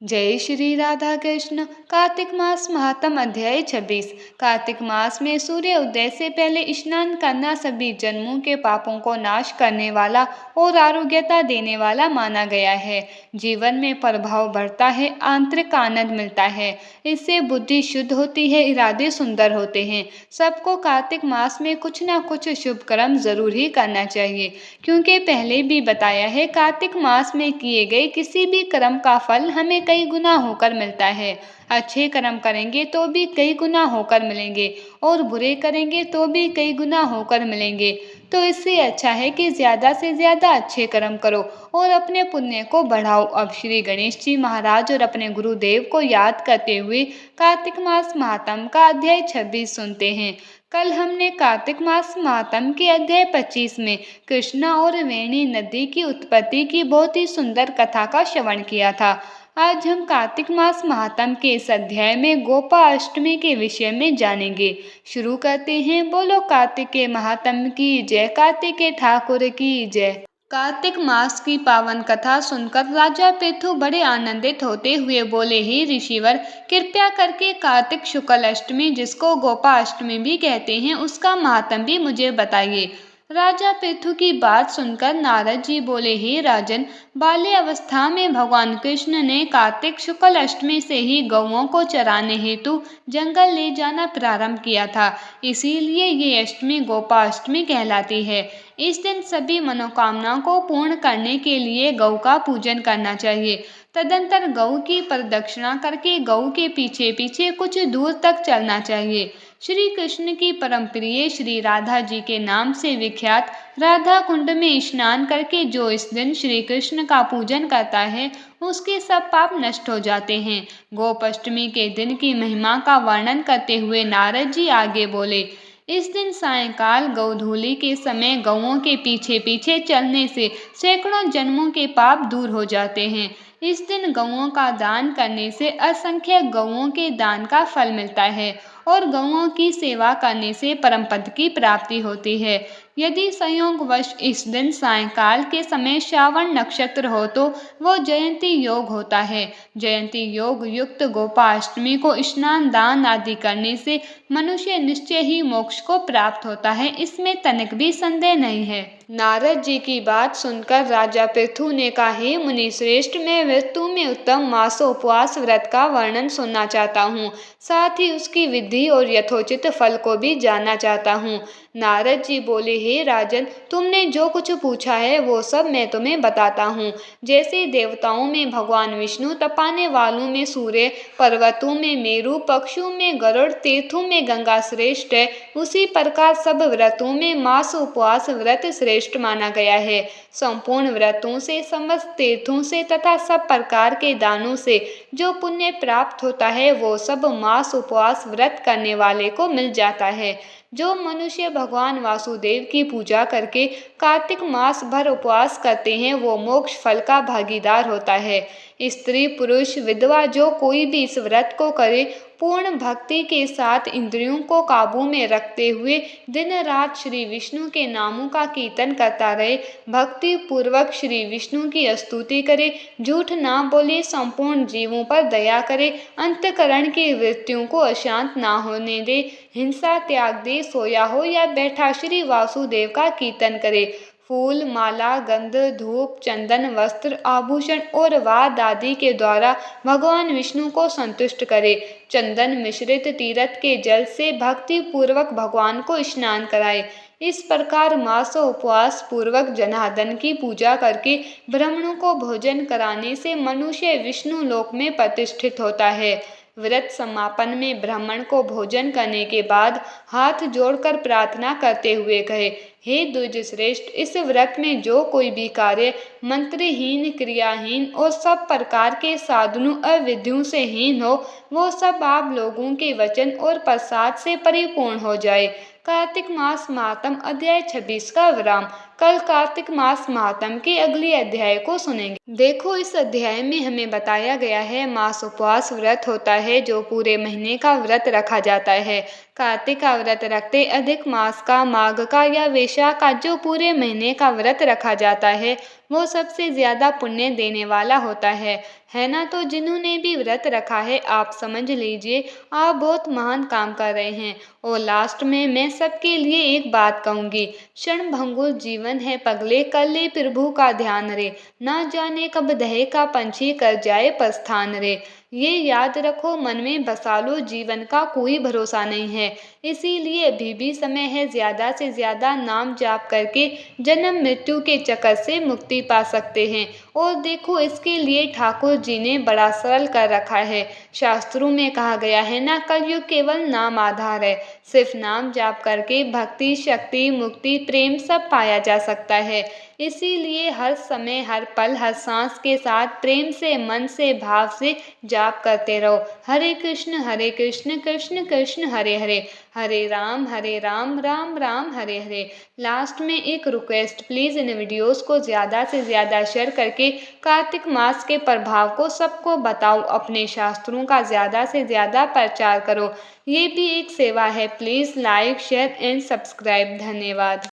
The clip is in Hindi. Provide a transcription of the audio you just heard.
जय श्री राधा कृष्ण। कार्तिक मास महात्म अध्याय 26। कार्तिक मास में सूर्य उदय से पहले स्नान करना सभी जन्मों के पापों को नाश करने वाला और आरोग्यता देने वाला माना गया है। जीवन में प्रभाव बढ़ता है, आंतरिक आनंद मिलता है, इससे बुद्धि शुद्ध होती है, इरादे सुंदर होते हैं। सबको कार्तिक मास में कुछ ना कुछ शुभ कर्म जरूर ही करना चाहिए, क्योंकि पहले भी बताया है कार्तिक मास में किए गए किसी भी कर्म का फल हमें कई गुना होकर मिलता है। अच्छे कर्म करेंगे तो भी कई गुना होकर मिलेंगे और बुरे करेंगे तो भी कई गुना होकर मिलेंगे। तो इससे अच्छा है कि ज्यादा से ज्यादा अच्छे कर्म करो और अपने पुण्य को बढ़ाओ। अब श्री गणेश जी महाराज और अपने गुरुदेव को याद करते हुए कार्तिक मास महात्म का अध्याय 26 सुनते हैं। कल हमने कार्तिक मास महात्म के अध्याय 25 में कृष्णा और वेणी नदी की उत्पत्ति की बहुत ही सुंदर कथा का श्रवण किया था। आज हम कार्तिक मास महात्म के इस अध्याय में गोपा अष्टमी के विषय में जानेंगे। शुरू करते हैं। बोलो कार्तिकेय महात्म की जय, कार्तिकेय ठाकुर की जय। कार्तिक मास की पावन कथा सुनकर राजा पृथु बड़े आनंदित होते हुए बोले, ही ऋषिवर, कृपया करके कार्तिक शुक्ल अष्टमी, जिसको गोपा अष्टमी भी कहते हैं, उसका महात्म भी मुझे बताइए। राजा पृथु की बात सुनकर नारद जी बोले, हे राजन, बाल्य अवस्था में भगवान कृष्ण ने कार्तिक शुक्ल अष्टमी से ही गौओं को चराने हेतु जंगल ले जाना प्रारंभ किया था, इसीलिए ये अष्टमी गोपा अष्टमी कहलाती है। इस दिन सभी मनोकामनाओं को पूर्ण करने के लिए गौ का पूजन करना चाहिए। तदंतर गौ की प्रदक्षिणा करके गौ के पीछे पीछे कुछ दूर तक चलना चाहिए। श्री कृष्ण की परम प्रिय श्री राधा जी के नाम से विख्यात राधा कुंड में स्नान करके जो इस दिन श्री कृष्ण का पूजन करता है, उसके सब पाप नष्ट हो जाते हैं। गोपाष्टमी के दिन की महिमा का वर्णन करते हुए नारद जी आगे बोले, इस दिन सायंकाल गोधूलि के समय गौओं के पीछे पीछे चलने से सैकड़ों जन्मों के पाप दूर हो जाते हैं। इस दिन गौओं का दान करने से असंख्य गौओं के दान का फल मिलता है और गौओं की सेवा करने से परम पद की प्राप्ति होती है। यदि संयोगवश इस दिन सायंकाल के समय श्रावण नक्षत्र हो तो वो जयंती योग होता है। जयंती योग युक्त गोपाष्टमी को स्नान दान आदि करने से मनुष्य निश्चय ही मोक्ष को प्राप्त होता है, इसमें तनिक भी संदेह नहीं है। नारद जी की बात सुनकर राजा पृथु ने कहा, हे मुनि श्रेष्ठ, मैं ऋतु में उत्तम मासोपवास व्रत का वर्णन सुनना चाहता हूँ, साथ ही उसकी विधि और यथोचित फल को भी जानना चाहता हूँ। नारद जी बोले, हे राजन, तुमने जो कुछ पूछा है वो सब मैं तुम्हें बताता हूँ। जैसे देवताओं में भगवान विष्णु, तपाने वालों में सूर्य, पर्वतों में मेरु, पक्षियों में गरुड़, तीर्थों में गंगा श्रेष्ठ है, उसी प्रकार सब व्रतों में मास उपवास व्रत श्रेष्ठ माना गया है। संपूर्ण व्रतों से, समस्त तीर्थों से तथा सब प्रकार के दानों से जो पुण्य प्राप्त होता है वो सब मास उपवास व्रत करने वाले को मिल जाता है। जो मनुष्य भगवान वासुदेव की पूजा करके कार्तिक मास भर उपवास करते हैं वो मोक्ष फल का भागीदार होता है। स्त्री पुरुष विधवा जो कोई भी इस व्रत को करे, पूर्ण भक्ति के साथ इंद्रियों को काबू में रखते हुए दिन रात श्री विष्णु के नामों का कीर्तन करता रहे, भक्ति पूर्वक श्री विष्णु की स्तुति करे, झूठ ना बोले, संपूर्ण जीवों पर दया करे, अंतकरण की वृत्तियों को अशांत ना होने दे, हिंसा त्याग दे, सोया हो या बैठा श्री वासुदेव का कीर्तन करे, फूल माला गंध धूप चंदन वस्त्र आभूषण और वाद आदि के द्वारा भगवान विष्णु को संतुष्ट करे, चंदन मिश्रित तीर्थ के जल से भक्ति पूर्वक भगवान को स्नान कराए। इस प्रकार मास उपवास पूर्वक जनार्दन की पूजा करके ब्राह्मणों को भोजन कराने से मनुष्य विष्णु लोक में प्रतिष्ठित होता है। व्रत समापन में ब्राह्मण को भोजन करने के बाद हाथ जोड़कर प्रार्थना करते हुए कहे, हे द्विज श्रेष्ठ, इस व्रत में जो कोई भी कार्य मंत्रहीन, क्रियाहीन और सब प्रकार के साधनों और विधियों से हीन हो, वो सब आप लोगों के वचन और प्रसाद से परिपूर्ण हो जाए। कार्तिक मास महात्म अध्याय 26 का विराम। कल कार्तिक मास महात्म के अगले अध्याय को सुनेंगे। देखो, इस अध्याय में हमें बताया गया है मास उपवास व्रत होता है जो पूरे महीने का व्रत रखा जाता है। कार्तिक का व्रत रखते अधिक मास का, माघ का या वैशाख का जो पूरे महीने का व्रत रखा जाता है वो सबसे ज्यादा पुण्य देने वाला होता है ना। तो जिन्होंने भी व्रत रखा है आप समझ लीजिए आप बहुत महान काम कर रहे हैं। और लास्ट में मैं सबके लिए एक बात कहूंगी, क्षण भंगुर जीवन है पगले, कर ले प्रभु का ध्यान रे, ना जाने कब दहे का पंछी कर जाए प्रस्थान रे। ये याद रखो, मन में बसा लो, जीवन का कोई भरोसा नहीं है, इसीलिए अभी भी समय है, ज्यादा से ज्यादा नाम जाप करके जन्म मृत्यु के चक्कर से मुक्ति पा सकते हैं। और देखो इसके लिए ठाकुर जी ने बड़ा सरल कर रखा है। शास्त्रों में कहा गया है ना, कलयुग केवल नाम आधार है, सिर्फ नाम जाप करके भक्ति शक्ति मुक्ति प्रेम सब पाया जा सकता है। इसीलिए हर समय हर पल हर सांस के साथ प्रेम से मन से भाव से जाप करते रहो। हरे कृष्ण कृष्ण कृष्ण हरे हरे, हरे राम राम राम हरे हरे। लास्ट में एक रिक्वेस्ट, प्लीज़ इन वीडियोस को ज़्यादा से ज़्यादा शेयर करके कार्तिक मास के प्रभाव को सबको बताओ, अपने शास्त्रों का ज़्यादा से ज़्यादा प्रचार करो। ये भी एक सेवा है, please like share and subscribe. धन्यवाद।